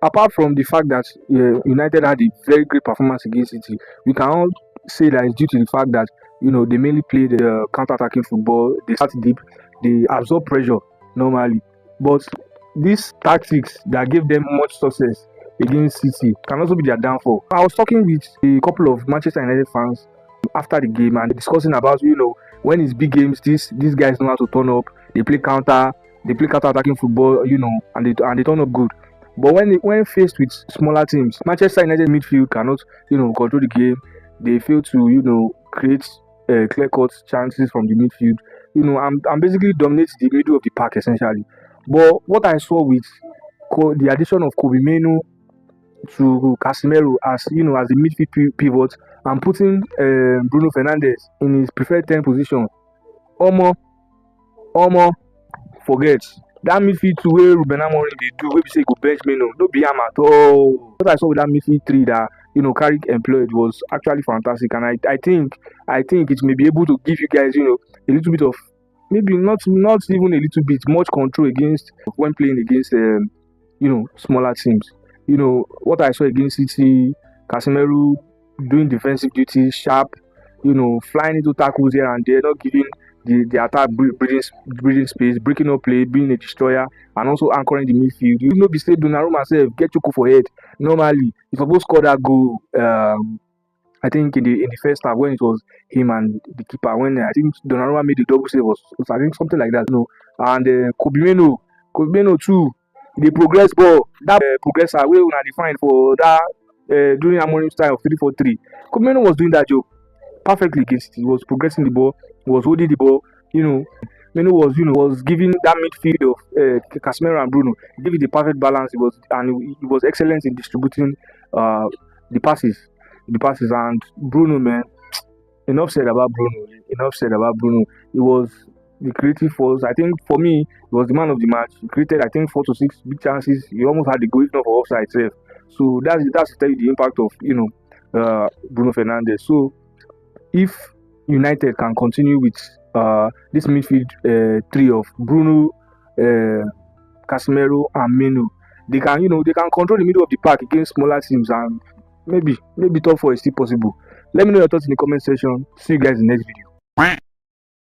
Apart from the fact that United had a very great performance against City, we cannot say that it's due to the fact that they mainly played counter-attacking football. They start deep, they absorb pressure normally, but these tactics that gave them much success against City can also be their downfall. I was talking with a couple of Manchester United fans after the game and discussing about when it's big games, these guys know how to turn up. They play counter-attacking football, and they turn up good. But when faced with smaller teams, Manchester United midfield cannot, control the game. They fail to, create clear-cut chances from the midfield. I'm basically dominate the middle of the park essentially. But what I saw with the addition of Kobbie Mainoo to Casemiro as the midfield pivot and putting Bruno Fernandes in his preferred 10 position, Omo, Omo, forget that midfield two wey Ruben Amorim dey do wey be say e go bench Mainoo no be am at all. What I saw with that midfield three that Carrick employed was actually fantastic, and I think it may be able to give you guys a little bit of, maybe not even a little bit, much control against when playing against smaller teams. What I saw against City, Casemiro doing defensive duties, sharp, flying into tackles here and there, not giving the attack breathing space, breaking up play, being a destroyer, and also anchoring the midfield. You know, be say Donnarumma sef get choco for head. Normally, he supposed score that goal. I think in the first half when it was him and the keeper, when I think Donnarumma made the double save, was I think something like that. And Kobbie Mainoo too. The progress ball, that progressor wey una define for that during Amorim's style of 3-4-3. Kobbie Mainoo was doing that job perfectly against it. He was progressing the ball, he was holding the ball. Mainoo was giving that midfield of Casemiro and Bruno, giving the perfect balance. He was excellent in distributing the passes, and Bruno, man. Enough said about Bruno. He was the creative force. I think for me, he was the man of the match. He created, I think, 4 to 6 big chances. He almost had the goal, if not for offside itself. So that's to tell you the impact of Bruno Fernandes. So if United can continue with this midfield three of Bruno, Casemiro, and Mainoo, they can control the middle of the park against smaller teams, and maybe top four is still possible. Let me know your thoughts in the comment section. See you guys in the next video.